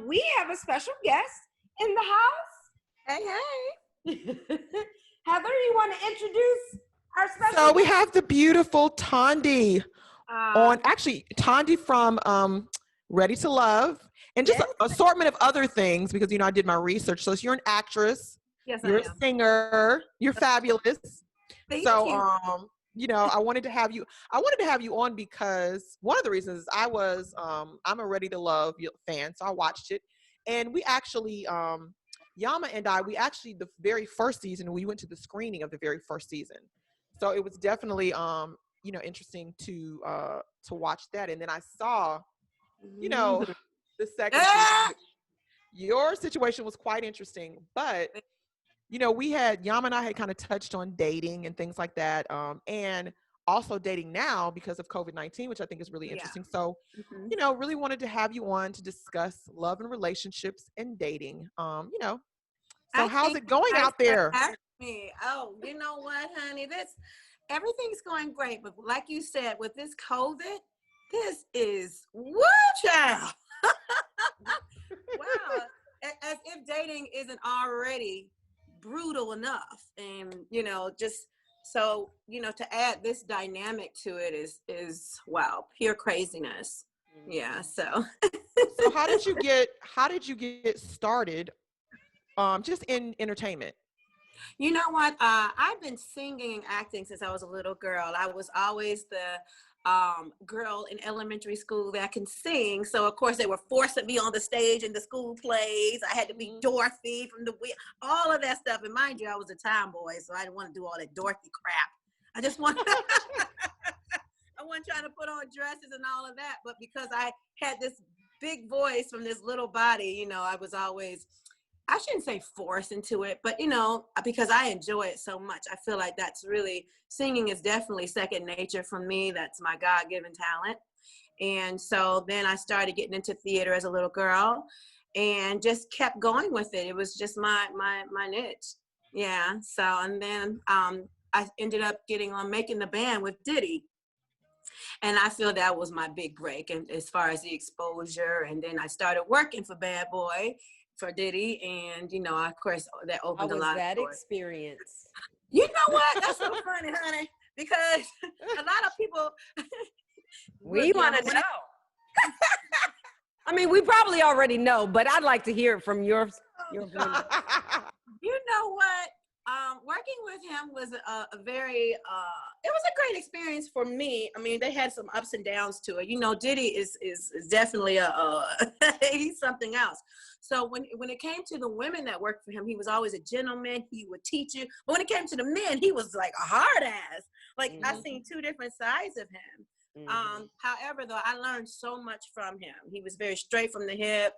we have a special guest in the house. Hey, hey. Heather, you want to introduce our special So we guest? have the beautiful Tondy Tondy from Ready to Love, and just Yes. an assortment of other things because, I did my research. So you're an actress, Yes, you're I a am. singer, you're fabulous. Thank So, you. I wanted to have you on because one of the reasons is I'm a Ready to Love fan, so I watched it, and we actually, Yama and I, the very first season, we went to the screening of the very first season, so it was definitely, interesting to watch that, and then I saw, the second season, which your situation was quite interesting, but Yama and I had kind of touched on dating and things like that, and also dating now because of COVID-19, which I think is really interesting. So, really wanted to have you on to discuss love and relationships and dating. So how's it going out there? Me. Oh, you know what, honey? Everything's going great, but like you said, with this COVID, this is woo, child. Wow, as if dating isn't already brutal enough, and just so to add this dynamic to it is wow, pure craziness. Yeah. So how did you get started just in entertainment? You know what, I've been singing and acting since I was a little girl. I was always the girl in elementary school that can sing. So of course they were forcing me on the stage in the school plays. I had to be Dorothy from all of that stuff. And mind you, I was a tomboy, so I didn't want to do all that Dorothy crap. I just want I wasn't trying to put on dresses and all of that. But because I had this big voice from this little body, I was always, I shouldn't say forced into it, but because I enjoy it so much. I feel like singing is definitely second nature for me. That's my God-given talent. And so then I started getting into theater as a little girl and just kept going with it. It was just my niche. Yeah. So, and then I ended up getting on Making the Band with Diddy. And I feel that was my big break, and as far as the exposure. And then I started working for Bad Boy, for Diddy, and of course that opened a lot. How was that experience? You know what? That's so funny, honey, because a lot of people we want to know. I mean, we probably already know, but I'd like to hear it from your You know what? Working with him was a very, it was a great experience for me. I mean, they had some ups and downs to it. Diddy is definitely he's something else. So when it came to the women that worked for him, he was always a gentleman. He would teach you. But when it came to the men, he was like a hard ass. Like I seen two different sides of him. However, though, I learned so much from him. He was very straight from the hip.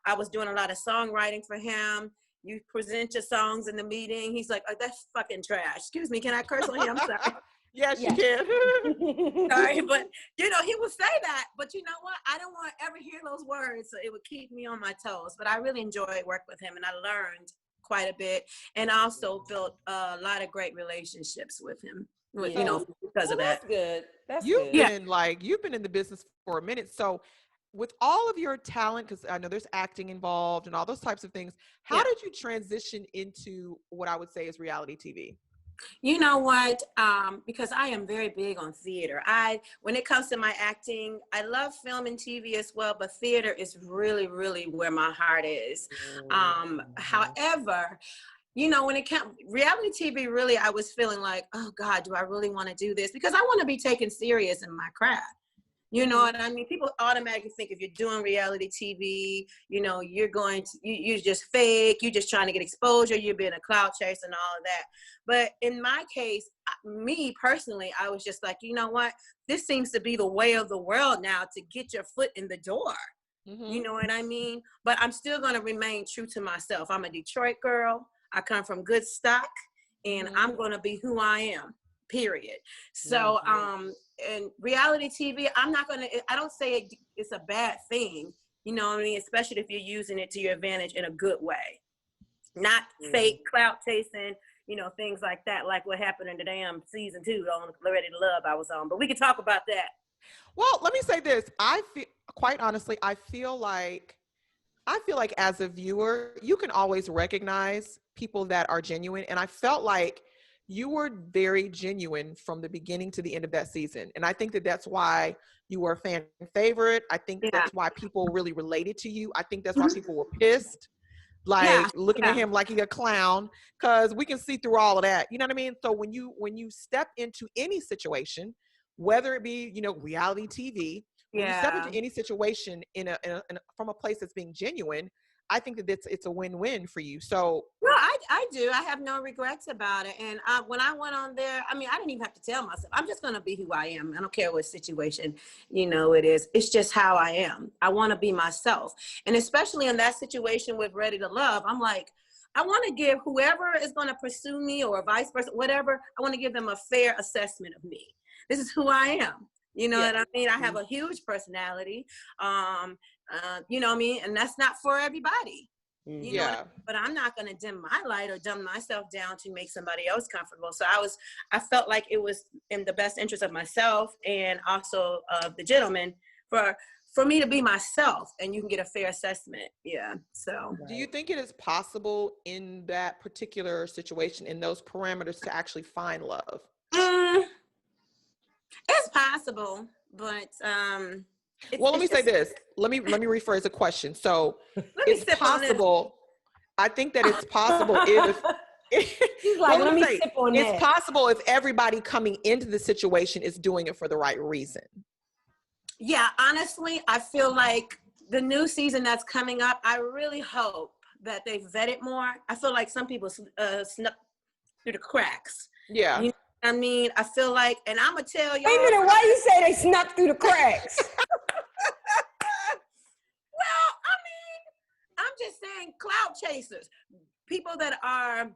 I was doing a lot of songwriting for him. You present your songs in the meeting. He's like, oh, that's fucking trash. Excuse me, can I curse on him? I'm sorry. Yes, you can. Sorry, but he would say that. But you know what? I don't want to ever hear those words, so it would keep me on my toes. But I really enjoyed working with him, and I learned quite a bit, and also built a lot of great relationships with him. Because of that. That's good. You've been in the business for a minute, so. With all of your talent, because I know there's acting involved and all those types of things, how did you transition into what I would say is reality TV? You know what? Because I am very big on theater. When it comes to my acting, I love film and TV as well, but theater is really, really where my heart is. However, when it comes reality TV, really, I was feeling like, oh God, do I really want to do this? Because I want to be taken serious in my craft. You know what I mean? People automatically think if you're doing reality TV, you're just fake. You're just trying to get exposure. You're being a clout chaser and all of that. But in my case, me personally, I was just like, you know what? This seems to be the way of the world now to get your foot in the door. You know what I mean? But I'm still going to remain true to myself. I'm a Detroit girl. I come from good stock, and I'm going to be who I am. Period. So, and reality TV, I don't say it's a bad thing, you know what I mean? Especially if you're using it to your advantage in a good way, not fake clout chasing, things like that, like what happened in the damn season 2 on Ready to Love I was on, but we can talk about that. Well, let me say this. Quite honestly, I feel like I feel like as a viewer, you can always recognize people that are genuine. And I felt like you were very genuine from the beginning to the end of that season. And I think that that's why you were a fan favorite. I think Yeah. that's why people really related to you. I think that's why Mhm. people were pissed, like Yeah, looking at yeah. him like he a clown, because we can see through all of that. You know what I mean? So when you step into any situation, whether it be, you know, reality TV, when you step Yeah. into any situation from a place that's being genuine, I think that it's a win-win for you. So No, I do. I have no regrets about it. And when I went on there, I mean, I didn't even have to tell myself. I'm just going to be who I am. I don't care what situation, you know, it is. It's just how I am. I want to be myself. And especially in that situation with Ready to Love, I'm like, I want to give whoever is going to pursue me or vice versa, whatever, I want to give them a fair assessment of me. This is who I am. You know what I mean? I have a huge personality. You know what I mean? And that's not for everybody. You know what I mean? But I'm not going to dim my light or dumb myself down to make somebody else comfortable. So I felt like it was in the best interest of myself and also of the gentleman for me to be myself, and you can get a fair assessment. Yeah. So do you think it is possible in that particular situation, in those parameters, to actually find love? It's possible, but well, let me say this. Let me rephrase the question. So it's possible. I think that it's possible if He's like, well, let me sip on that. It's possible if everybody coming into the situation is doing it for the right reason. Yeah, honestly, I feel like the new season that's coming up, I really hope that they vet it more. I feel like some people snuck through the cracks. Yeah. You know what I mean? I feel like, and I'm going to tell y'all. Wait a minute, why you say they snuck through the cracks? Well, I mean, I'm just saying clout chasers, people that are,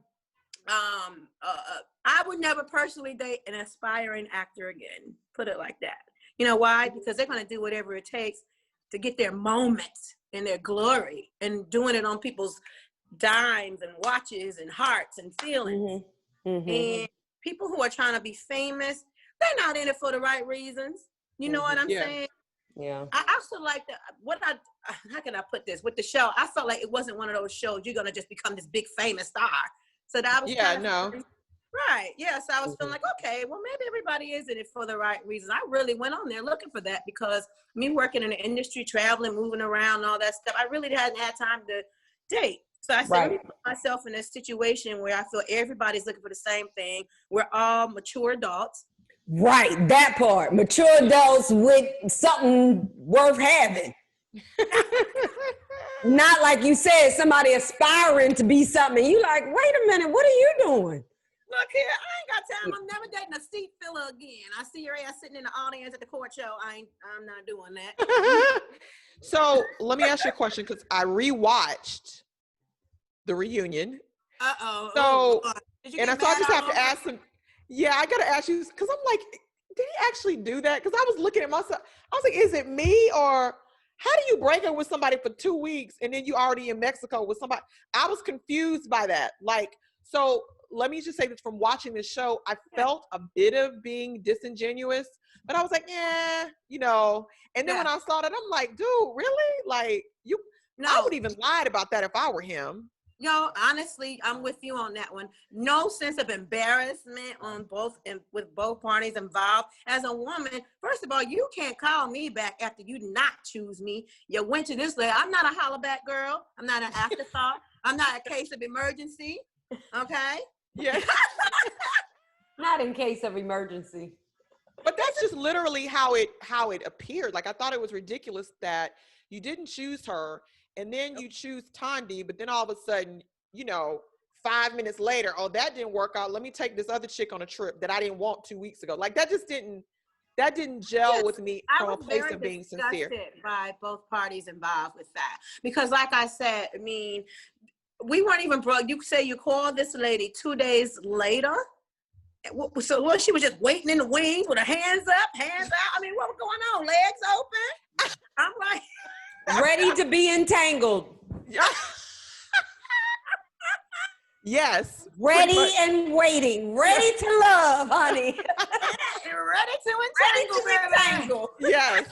I would never personally date an aspiring actor again. Put it like that. You know why? Because they're going to do whatever it takes to get their moment and their glory, and doing it on people's dimes and watches and hearts and feelings. And people who are trying to be famous, they're not in it for the right reasons. You know what I'm saying? Yeah. I also like that. How can I put this? With the show, I felt like it wasn't one of those shows you're gonna just become this big famous star. So that was right. Yeah. So I was feeling like, okay, well, maybe everybody is in it for the right reasons. I really went on there looking for that, because me working in the industry, traveling, moving around, all that stuff, I really hadn't had time to date. So I said, let me put myself in a situation where I feel everybody's looking for the same thing. We're all mature adults. Right, that part. Mature adults with something worth having. Not like you said, somebody aspiring to be something. You like, wait a minute, what are you doing? Look here, I ain't got time. I'm never dating a seat filler again. I see your ass sitting in the audience at the court show. I'm not doing that. So let me ask you a question, because I rewatched the reunion. So, and so I just have to ask him. Yeah, I gotta ask you, because I'm like, did he actually do that? Because I was looking at myself. I was like, is it me, or how do you break up with somebody for 2 weeks and then you already in Mexico with somebody? I was confused by that. Like, so let me just say this, from watching this show, I felt a bit of being disingenuous, but I was like, yeah, you know. And then when I saw that, I'm like, dude, really? Like, I would even lied about that if I were him. Yo, honestly, I'm with you on that one. No sense of embarrassment on with both parties involved. As a woman, first of all, you can't call me back after you not choose me. You went to this lady. I'm not a holler back girl. I'm not an afterthought. I'm not a case of emergency. Okay? Yeah. Not in case of emergency. But that's just literally how it appeared. Like, I thought it was ridiculous that you didn't choose her, and then you choose Tondy, but then all of a sudden, you know, 5 minutes later, oh, that didn't work out. Let me take this other chick on a trip that I didn't want 2 weeks ago. Like, that didn't gel with me from a place of being sincere. By both parties involved with that. Because like I said, I mean, we weren't even broke. You say you called this lady 2 days later. So she was just waiting in the wings with her hands up, hands out. I mean, what was going on? Legs open? I'm like... Ready to be entangled. Yes. Ready and waiting. Ready to love, honey. Ready to entangle. Ready to entangle. Yes,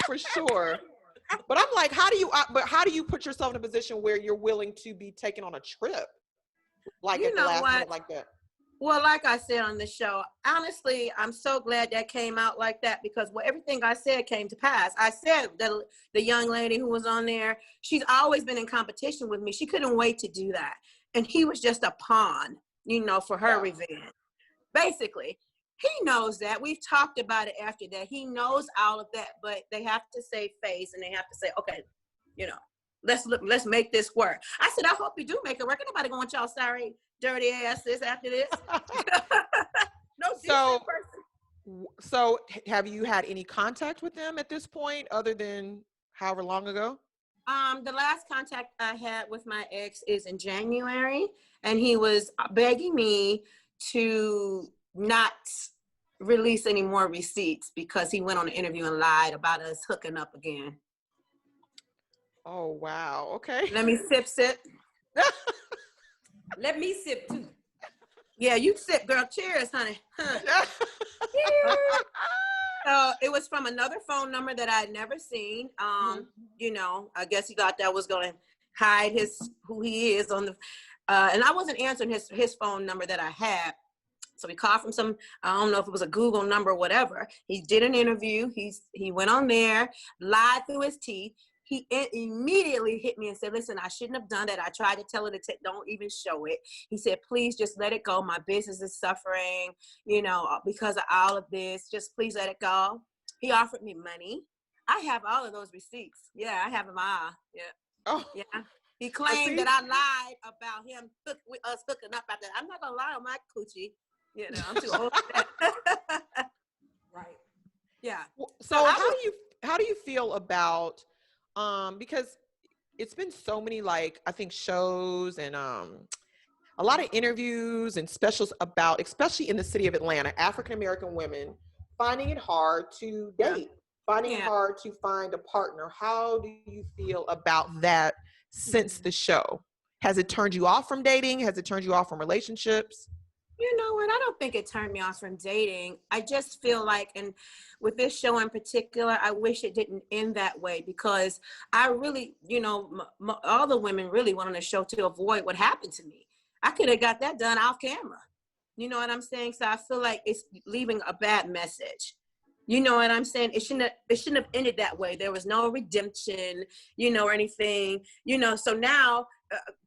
for sure. But I'm like, how do you put yourself in a position where you're willing to be taken on a trip? Like You at the know last what? minute like that. Well, like I said on the show, honestly, I'm so glad that came out like that because everything I said came to pass. I said that the young lady who was on there, she's always been in competition with me. She couldn't wait to do that. And he was just a pawn, for her revenge. Basically, he knows that. We've talked about it after that. He knows all of that, but they have to save face and they have to say, okay, let's make this work. I said, I hope you do make it work. Ain't nobody gonna want y'all sorry, dirty asses after this. No decent person. So have you had any contact with them at this point other than however long ago? The last contact I had with my ex is in January, and he was begging me to not release any more receipts because he went on an interview and lied about us hooking up again. Oh, wow. Okay. Let me sip. Let me sip too. Yeah, you sip, girl. Cheers, honey. So it was from another phone number that I had never seen. I guess he thought that was going to hide who he is on the, and I wasn't answering his phone number that I had. So he called from some, I don't know if it was a Google number or whatever. He did an interview. He went on there, lied through his teeth. He immediately hit me and said, listen, I shouldn't have done that. I tried to tell her to don't even show it. He said, please just let it go. My business is suffering, because of all of this. Just please let it go. He offered me money. I have all of those receipts. Yeah, I have them all. Yeah. Oh. Yeah. He claimed that I lied about him with us hooking up after that. I'm not going to lie on my coochie. I'm too old for that. Right. Yeah. So how do you feel about, because it's been so many, like, I think shows and a lot of interviews and specials about, especially in the city of Atlanta, African-American women finding it hard to date, finding it hard to find a partner. How do you feel about that since the show? Has it turned you off from dating? Has it turned you off from relationships? You know what? I don't think it turned me off from dating. I just feel like, and with this show in particular, I wish it didn't end that way because I really, all the women really went on the show to avoid what happened to me. I could have got that done off camera. You know what I'm saying? So I feel like it's leaving a bad message. You know what I'm saying? It shouldn't have ended that way. There was no redemption, or anything, So now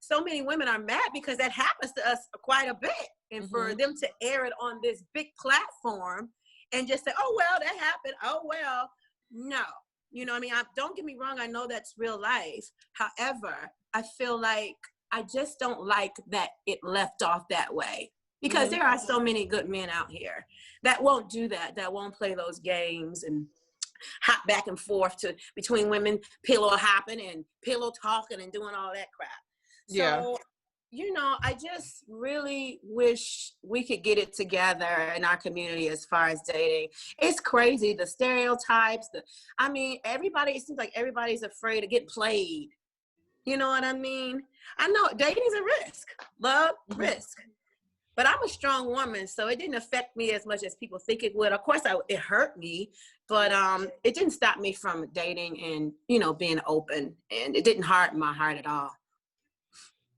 so many women are mad because that happens to us quite a bit. And for them to air it on this big platform and just say, oh, well, that happened. Oh, well, no. You know what I mean? Don't get me wrong. I know that's real life. However, I feel like I just don't like that it left off that way. Because there are so many good men out here that won't do that won't play those games and hop back and forth between women, pillow hopping and pillow talking and doing all that crap. So, I just really wish we could get it together in our community as far as dating. It's crazy, the stereotypes, it seems like everybody's afraid of getting played. You know what I mean? I know dating is a risk, love, risk. But I'm a strong woman, so it didn't affect me as much as people think it would. Of course, it hurt me, but it didn't stop me from dating and, being open. And it didn't hurt my heart at all.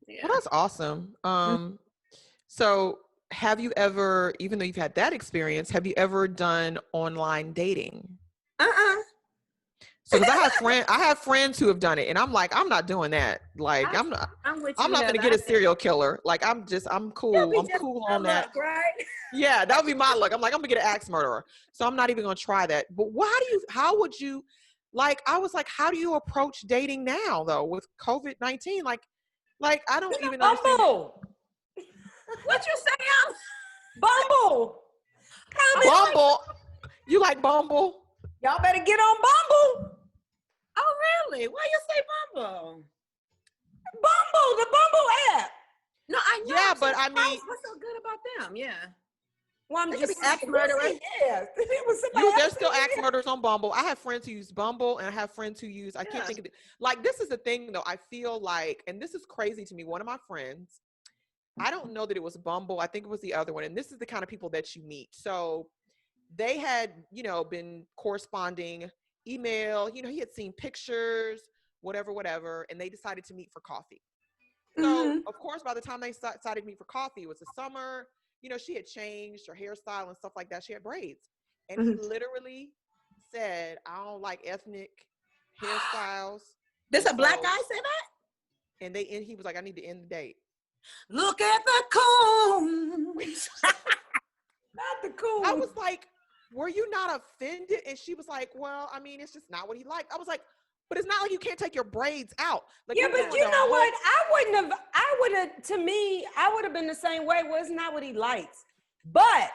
Yeah. Well, that's awesome. So have you ever, even though you've had that experience, have you ever done online dating? So, because I have friends who have done it, and I'm like, I'm not doing that. Like, I'm not going to get a serial killer. Like, I'm cool. I'm cool on that. Luck, right? Yeah, that would be my luck. I'm like, I'm gonna get an axe murderer. So I'm not even gonna try that. But how would you, like, I was like, how do you approach dating now though with COVID-19? Like I don't even understand. Bumble. What you saying? Bumble. Bumble. You like Bumble? Y'all better get on Bumble. Oh, really? Why you say Bumble? Bumble, the Bumble app. No, I know. Yeah, but I mean, what's so good about them? Yeah. Well, I'm They just could be axe murderers. Yes. There's still axe murderers on Bumble. I have friends who use Bumble, and I have friends who use, I can't think of it. Like, this is the thing though. I feel like, and this is crazy to me. One of my friends, I don't know that it was Bumble. I think it was the other one. And this is the kind of people that you meet. So they had, been corresponding email. He had seen pictures, whatever, and they decided to meet for coffee. So, of course, by the time they decided to meet for coffee, it was the summer. She had changed her hairstyle and stuff like that. She had braids. And he literally said, I don't like ethnic hairstyles. This a black guy say that? And he was like, I need to end the date. Look at the coons. Not the coon. I was like, were you not offended? And she was like, well, I mean, it's just not what he liked. I was like, but it's not like you can't take your braids out. Like, yeah, but you know what? I would have been the same way. Well, it's not what he likes. But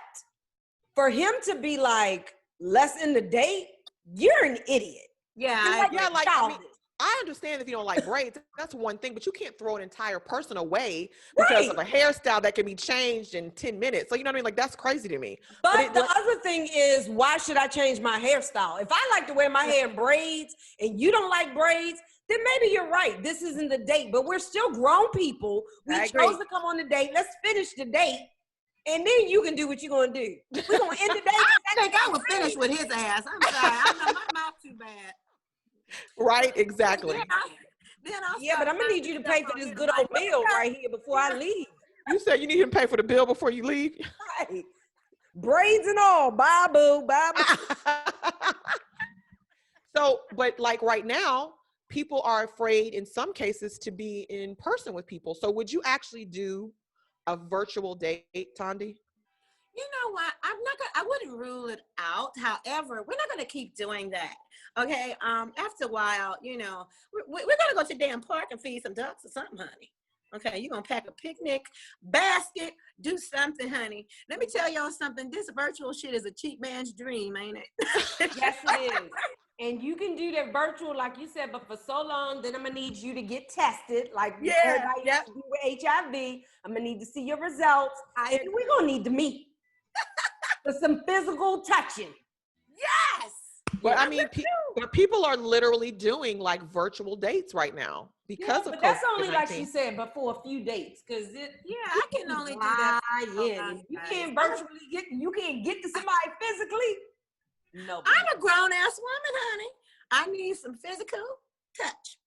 for him to be like, let's end the date, you're an idiot. Yeah. I understand if you don't like braids, that's one thing, but you can't throw an entire person away because of a hairstyle that can be changed in 10 minutes. So, you know what I mean? Like, that's crazy to me. But the other thing is, why should I change my hairstyle? If I like to wear my hair in braids and you don't like braids, then maybe you're right. This isn't the date, but we're still grown people. We chose to come on the date. Let's finish the date. And then you can do what you're going to do. We're going to end the date. I think I would finish with his ass. I'm sorry. I know my mouth too bad. Right, exactly. But I'm gonna need you to pay for this good old meal right here before I leave. You said you need him to pay for the bill before you leave? Right. Braids and all. Bye, boo. Bye, boo. So, but like right now, people are afraid in some cases to be in person with people. So would you actually do a virtual date, Tondy? You know what? I wouldn't rule it out. However, we're not going to keep doing that. Okay. After a while, we're going to go to the damn park and feed some ducks or something, honey. Okay. You're going to pack a picnic basket, do something, honey. Let me tell y'all something. This virtual shit is a cheap man's dream, ain't it? Yes, it is. And you can do that virtual, like you said, but for so long, then I'm going to need you to get tested. Like everybody used to do with HIV. I'm going to need to see your results. And we're going to need to meet. For some physical touching. Yes. But I mean, people are literally doing like virtual dates right now because of but that's COVID-19. only like she said, but for a few dates, because I can only do that. You can't virtually you can't get to somebody physically. No. I'm a grown ass woman, honey. I need some physical touch.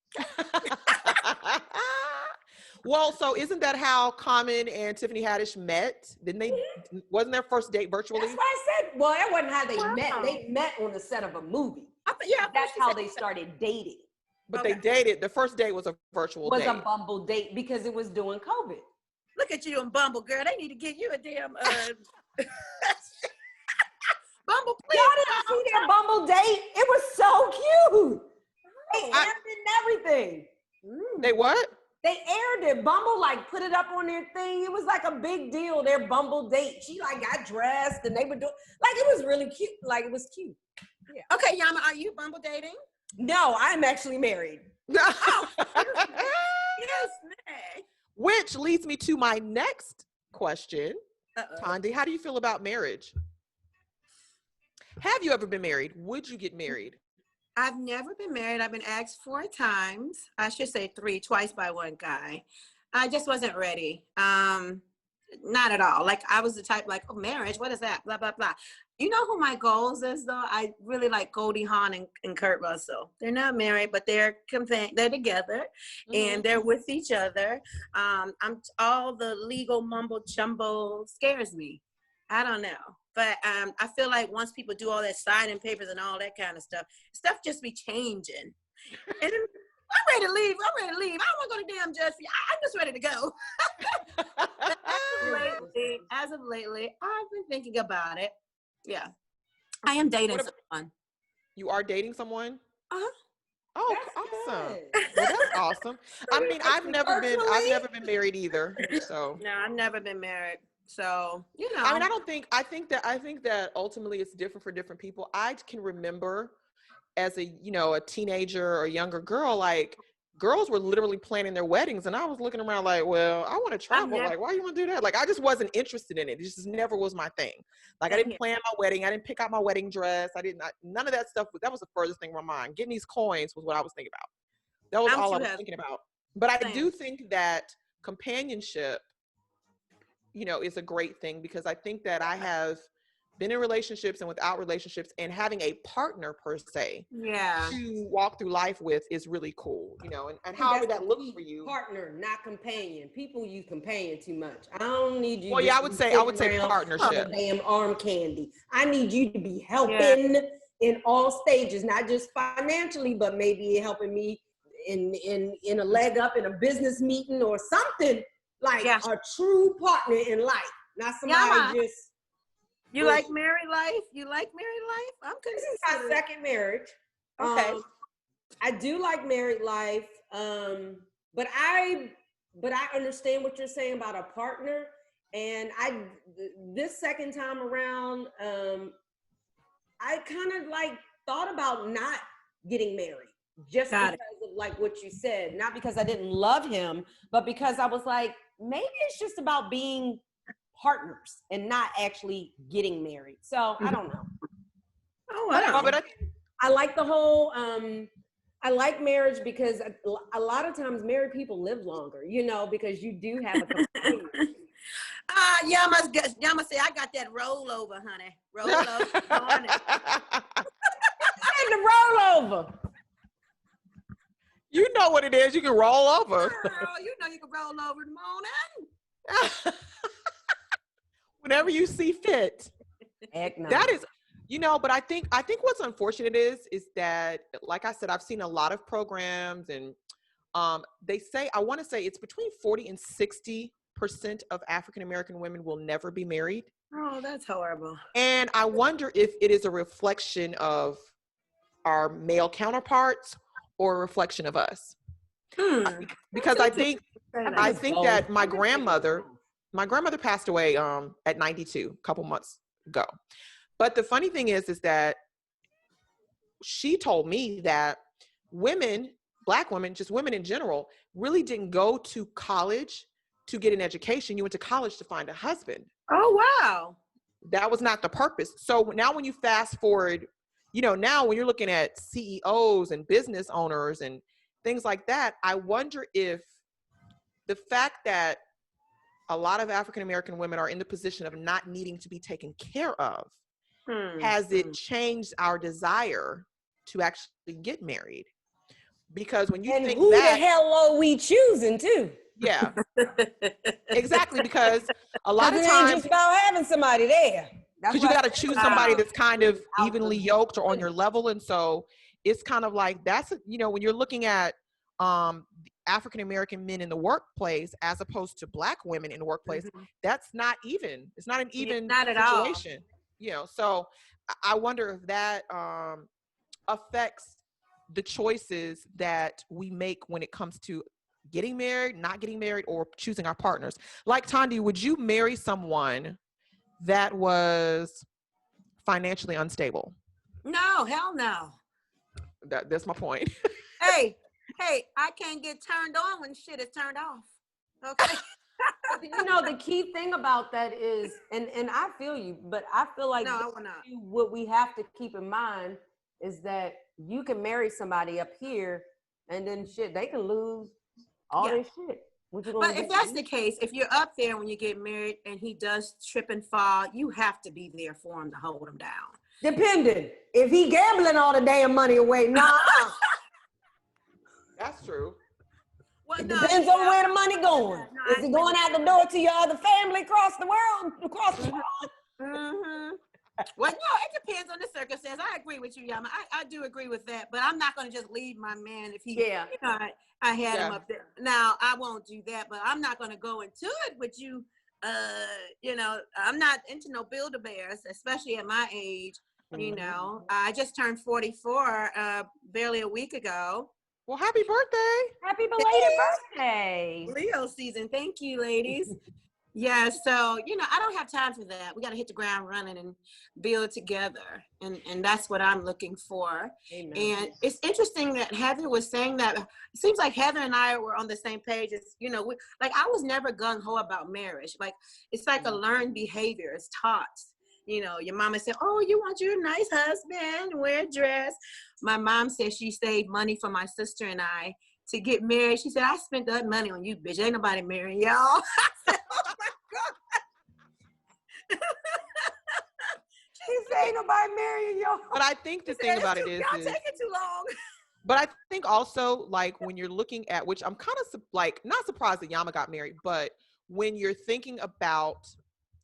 Well, so isn't that how Common and Tiffany Haddish met? Didn't they? Wasn't their first date virtually? That's why I said. Well, that wasn't how they met. They met on the set of a movie. That's how they started dating. But they dated. The first date was a virtual date. Was a Bumble date because it was during COVID. Look at you on Bumble, girl. They need to get you a damn Bumble, please. Y'all didn't see their Bumble date? It was so cute. They aired it and everything. They what? They aired it. Bumble like put it up on their thing. It was like a big deal. Their Bumble date. She like got dressed and they were doing like it was really cute. Like it was cute. Yeah. Okay, Yama, are you Bumble dating? No, I'm actually married. Oh, yes, man. Which leads me to my next question. Tondy, how do you feel about marriage? Have you ever been married? Would you get married? I've never been married. I've been asked 4 times. I should say 3, twice by one guy. I just wasn't ready. Not at all. Like I was the type like, oh, marriage, what is that? Blah, blah, blah. You know who my goals is though? I really like Goldie Hawn and Kurt Russell. They're not married, but they're together and they're with each other. All the legal mumbo jumbo scares me. I don't know. But I feel like once people do all that signing papers and all that kind of stuff just be changing. And I'm ready to leave. I don't want to go to damn judge. I'm just ready to go. As of lately, I've been thinking about it. Yeah. I am dating someone. You are dating someone? Uh-huh. Oh, That's awesome. good. Well, that's awesome. I mean, I've never been married either. So No, I've never been married. So, you know. I mean, I think that ultimately it's different for different people. I can remember as a teenager or a younger girl, like girls were literally planning their weddings and I was looking around like, well, I want to travel. Like, why you want to do that? Like, I just wasn't interested in it. It just never was my thing. Like, I didn't plan my wedding. I didn't pick out my wedding dress. None of that stuff. That was the furthest thing from my mind. Getting these coins was what I was thinking about. That was all I was thinking about. But I do think that companionship, is a great thing because I think that I have been in relationships and without relationships, and having a partner per se to walk through life with is really cool, you know, and however that looks for you. Partner, not companion. People use companion too much. I don't need you. Well, yeah, I would say partnership. Damn arm candy. I need you to be helping in all stages, not just financially, but maybe helping me in a leg up in a business meeting or something, like a true partner in life, not somebody just. You like married life? You like married life? I'm This is my second marriage. Okay. I do like married life, but I understand what you're saying about a partner. And this second time around, I kind of like thought about not getting married just because of like what you said. Not because I didn't love him, but because I was like, maybe it's just about being partners and not actually getting married. So I don't know. Oh, wow. But I like the whole, I like marriage because a lot of times married people live longer, you know, because you do have a companion. Yama say, I got that rollover, honey. Rollover, honey. And the rollover. You know what it is. You can roll over. Girl, you know you can roll over in the morning. Whenever you see fit. That is, you know, but I think what's unfortunate is that, like I said, I've seen a lot of programs, and they say, I want to say it's between 40 and 60% of African American women will never be married. Oh, that's horrible. And I wonder if it is a reflection of our male counterparts or a reflection of us. Because I think that my grandmother passed away at 92, a couple months ago. But the funny thing is that she told me that women, Black women, just women in general, really didn't go to college to get an education. You went to college to find a husband. Oh, wow. That was not the purpose. So now when you fast forward, you know, now when you're looking at CEOs and business owners and things like that, I wonder if the fact that a lot of African American women are in the position of not needing to be taken care of, has it changed our desire to actually get married? Because when you think who that, the hell are we choosing to? Yeah, exactly. Because a lot of it times, ain't just about having somebody there. Because you got to choose somebody that's kind of evenly yoked or on your level, and so it's kind of like that's, you know, when you're looking at African American men in the workplace as opposed to Black women in the workplace, that's not even. It's not an even situation. You know, so I wonder if that affects the choices that we make when it comes to getting married, not getting married, or choosing our partners. Like Tondy, would you marry someone that was financially unstable? No, hell no. That's my point. Hey, I can't get turned on when shit is turned off. Okay. You know, the key thing about that is, and I feel you, but I feel like what we have to keep in mind is that you can marry somebody up here and then shit, they can lose all their shit. But if that's the case, if you're up there when you get married and he does trip and fall, you have to be there for him to hold him down. Depending. If he gambling all the damn money away, nah. That's true. Well, it depends on where the money going. Is it going out the door to your other family across the world? Well, no, it depends on the circumstance. I agree with you, Yama. I do agree with that, but I'm not going to just leave my man if he, you know, I had him up there. Now, I won't do that, but I'm not going to go into it with you. You know, I'm not into no Build-A-Bears, especially at my age. You know, I just turned 44 barely a week ago. Well, happy birthday. Happy belated birthday. Leo season. Thank you, ladies. Yeah, so, you know, I don't have time for that. We got to hit the ground running and build together. And that's what I'm looking for. Amen. And it's interesting that Heather was saying that. It seems like Heather and I were on the same page. It's, you know, like I was never gung-ho about marriage. Like, it's like a learned behavior. It's taught. You know, your mama said, oh, you want your nice husband, wear a dress. My mom said she saved money for my sister and I to get married. She said, I spent that money on you, bitch. Ain't nobody marrying y'all. I said, oh my God. He said ain't nobody marrying y'all. But I think the thing about it is, y'all taking too long. But I think also, like, when you're looking at, which I'm kind of like not surprised that Yama got married, but when you're thinking about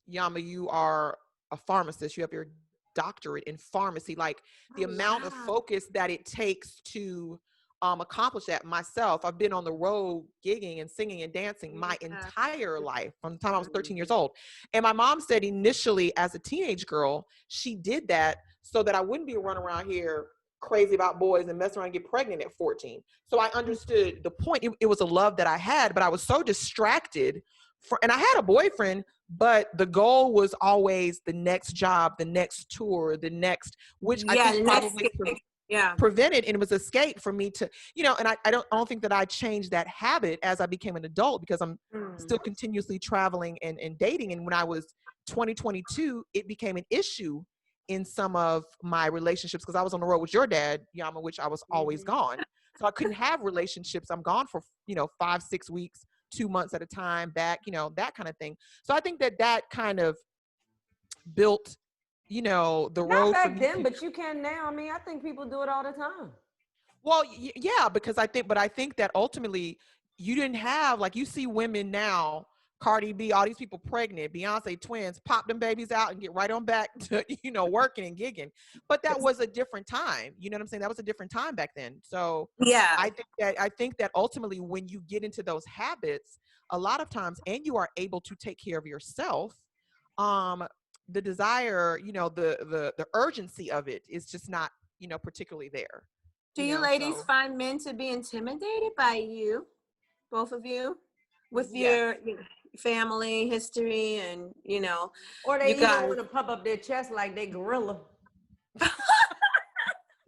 Yama, you are a pharmacist, you have your doctorate in pharmacy, like the amount of focus that it takes to accomplish that. Myself, I've been on the road gigging and singing and dancing my entire life from the time I was 13 years old. And my mom said initially as a teenage girl, she did that so that I wouldn't be running around here crazy about boys and mess around and get pregnant at 14. So I understood the point. It was a love that I had, but I was so distracted and I had a boyfriend, but the goal was always the next job, the next tour, the next, which I think probably prevented, and it was escape for me to, and I don't think that I changed that habit as I became an adult, because I'm still continuously traveling and dating. And when I was 22, it became an issue in some of my relationships because I was on the road with your dad, Yama, which I was always gone. So I couldn't have relationships. I'm gone for, 5-6 weeks, 2 months at a time, back, that kind of thing. So I think that kind of built, the road. Not back then, but you can now. I mean, I think people do it all the time. Well, yeah, because I think that ultimately you didn't have, like, you see women now, Cardi B, all these people pregnant, Beyonce twins, pop them babies out and get right on back to, working and gigging. But that was a different time. You know what I'm saying? That was a different time back then. So yeah, I think that ultimately when you get into those habits, a lot of times, and you are able to take care of yourself, the desire, the urgency of it is just not, particularly there. Do you ladies find men to be intimidated by you, both of you, with your family history and, or they even want to pump up their chest like they gorilla?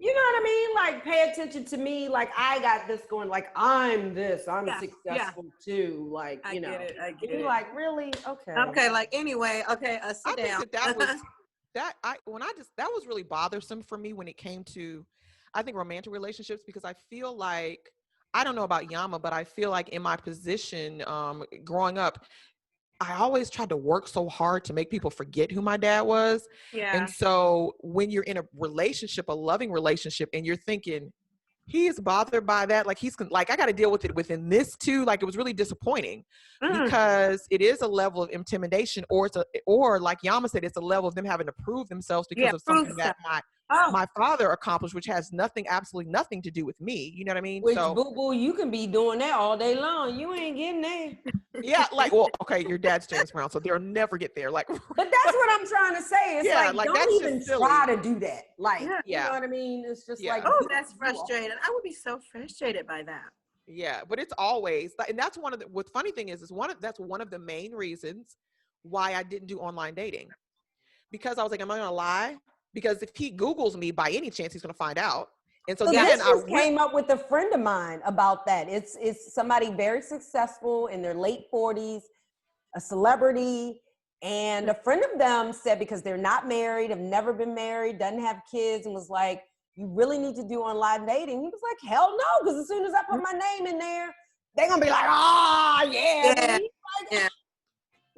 You know what I mean? Like, pay attention to me. Like, I got this going. Like, I'm this. I'm successful too. Like, I get it. You're like, really? Okay. Okay. Like, anyway. Okay. Sit down. That was really bothersome for me when it came to, I think, romantic relationships, because I feel like, I don't know about Yama, but I feel like in my position, growing up, I always tried to work so hard to make people forget who my dad was. Yeah. And so when you're in a relationship, a loving relationship, and you're thinking, he is bothered by that, like I got to deal with it within this too. Like, it was really disappointing because it is a level of intimidation, or like Yama said, it's a level of them having to prove themselves because of something that my father accomplished, which has absolutely nothing to do with me. You know what I mean? Which, boo-boo, you can be doing that all day long. You ain't getting there. Yeah, like, well, okay, your dad's James Brown, so they'll never get there. Like, but that's what I'm trying to say. It's like don't even try to do that. Like, you know what I mean? It's just like, oh, that's frustrating. I would be so frustrated by that. Yeah, but it's always, and that's one of the, what's funny thing is that's one of the main reasons why I didn't do online dating, because I was like, am I gonna lie? Because if he Googles me, by any chance, he's gonna find out. And so then I came up with a friend of mine about that. It's somebody very successful in their late 40s, a celebrity, and a friend of them said, because they're not married, have never been married, doesn't have kids, and was like, you really need to do online dating. He was like, hell no, because as soon as I put my name in there, they're gonna be like, yeah.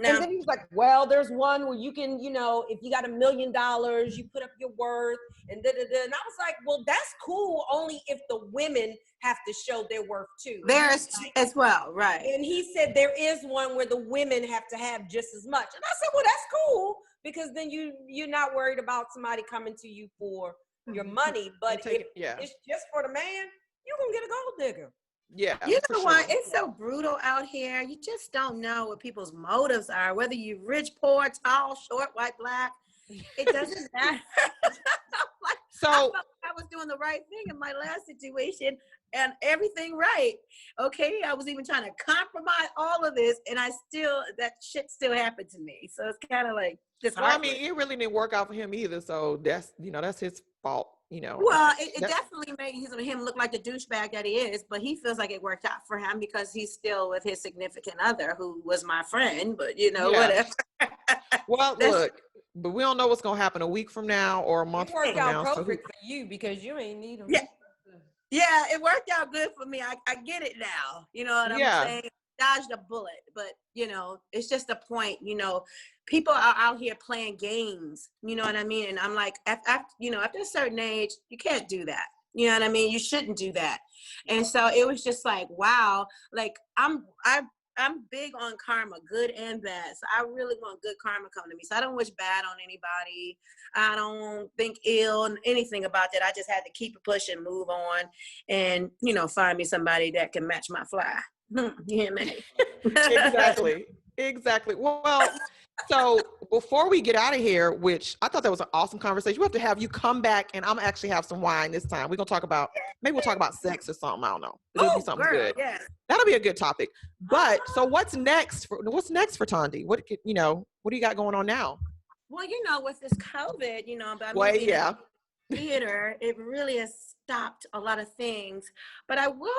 And then he was like, well, there's one where you can, if you got $1 million, you put up your worth, and da-da-da. And I was like, well, that's cool, only if the women have to show their worth too. There's as well, right. And he said there is one where the women have to have just as much. And I said, well, that's cool, because then you're not worried about somebody coming to you for your money. But if it's just for the man, you're going to get a gold digger. Yeah. You know what? It's so brutal out here. You just don't know what people's motives are, whether you're rich, poor, tall, short, white, black. It doesn't matter. I was doing the right thing in my last situation and everything right. Okay. I was even trying to compromise all of this, and that shit still happened to me. So it's kind of like this. Well, I mean, it really didn't work out for him either. So that's his fault. Well, it definitely made him look like the douchebag that he is, but he feels like it worked out for him because he's still with his significant other, who was my friend, but whatever. Well, look, but we don't know what's going to happen a week from now or a month from now. It worked out perfect for you because you ain't need him. Yeah, it worked out good for me. I get it now. You know what I'm saying? dodged a bullet, but you know, it's just a point. You know, people are out here playing games. You know what I mean? And I'm like, after you know, after a certain age, you can't do that. You know what I mean? You shouldn't do that. And so it was just like, wow, like I'm big on karma, good and bad. So I really want good karma coming to me. So I don't wish bad on anybody. I don't think ill and anything about that. I just had to keep it pushing, move on, and, you know, find me somebody that can match my fly. You hear me? Exactly. Exactly. Well, so before we get out of here, which I thought that was an awesome conversation, we have to have you come back, and I'm actually have some wine this time. We're gonna talk about, maybe we'll talk about sex or something. I don't know. It'll be something good. Yes. That'll be a good topic. But so what's next for Tondy? What do you got going on now? Well, you know, with this COVID, you know, but Well, yeah. Theater, it really has stopped a lot of things. But I will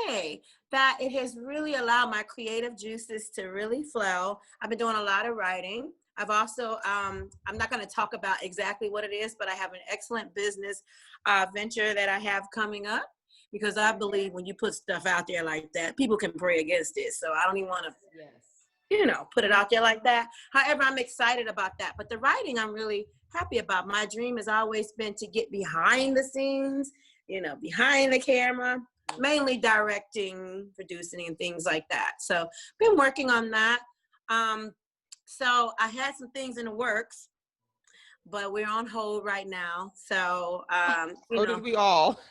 say that it has really allowed my creative juices to really flow. I've been doing a lot of writing. I've also, I'm not going to talk about exactly what it is, but I have an excellent business venture that I have coming up, because I believe when you put stuff out there like that, people can pray against it. So I don't even want to, you know, put it out there like that. However, I'm excited about that. But the writing, I'm really happy about. My dream has always been to get behind the scenes, you know, behind the camera, mainly directing, producing, and things like that. So been working on that. So I had some things in the works, but we're on hold right now. So, you know, did we all?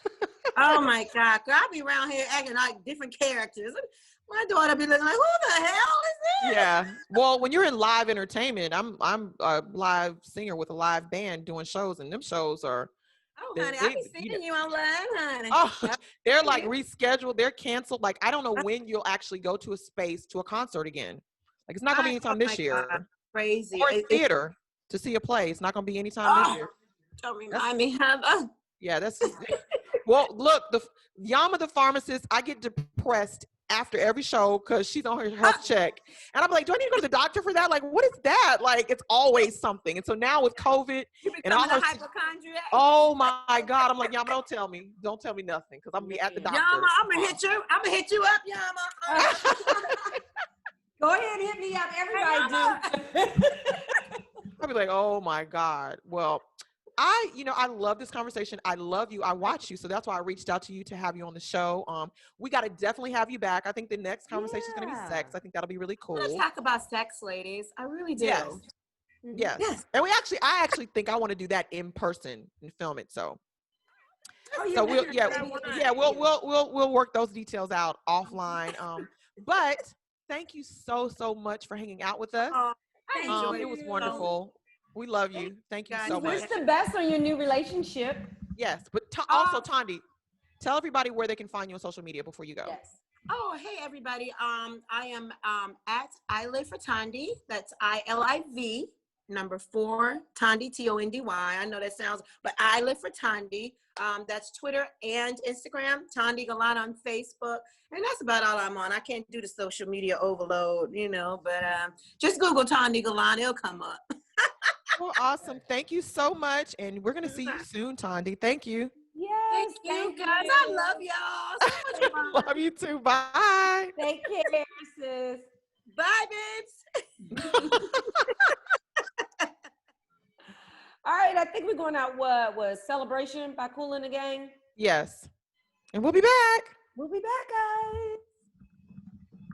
Oh my God, girl, I be around here acting like different characters. My daughter be looking like, who the hell is this? Yeah. Well, when you're in live entertainment, I'm a live singer with a live band doing shows, and them shows are. Oh, honey, I be seeing you online, honey. Oh, they're like rescheduled. They're canceled. Like, I don't know when you'll actually go to a concert again. Like, it's not gonna be anytime this year. God, crazy. Or theater to see a play. It's not gonna be anytime this year. Don't remind me, Heather. Yeah, that's. Well, look, Yama the pharmacist, I get depressed after every show because she's on her health check. And I'm like, do I need to go to the doctor for that? Like, what is that? Like, it's always something. And so now with COVID and all her hypochondriac. Oh my God. I'm like, Yama, don't tell me nothing, because I'm gonna be at the doctor. Yama, I'm gonna hit you up, Yama. Go ahead, hit me up. Everybody do. I'll be like, oh my God. Well, I love this conversation. I love you. I watch you. So that's why I reached out to you to have you on the show. We got to definitely have you back. I think the next conversation is going to be sex. I think that'll be really cool. Let's talk about sex, ladies. I really do. Yes. Yes. And I actually think I want to do that in person and film it. So, we'll work those details out offline. But thank you so much for hanging out with us. It was wonderful. We love you. Thank you so much. Wish the best on your new relationship. Yes, but also, Tondy, tell everybody where they can find you on social media before you go. Yes. Oh, hey everybody. I am at I Live for Tondy. That's ILIV number 4 Tondy TONDY. I know that sounds, but I Live for Tondy. That's Twitter and Instagram. Tondy Gallant on Facebook, and that's about all I'm on. I can't do the social media overload, you know. But just Google Tondy Gallant, it'll come up. Well, awesome. Thank you so much. And we're going to see you soon, Tondy. Thank you. Yes. Thank you, guys. I love y'all. So much fun. Love you too. Bye. Take care, sis. Bye, babes. All right. I think we're going out. What was Celebration by Kool and the Gang? Yes. And we'll be back. We'll be back, guys.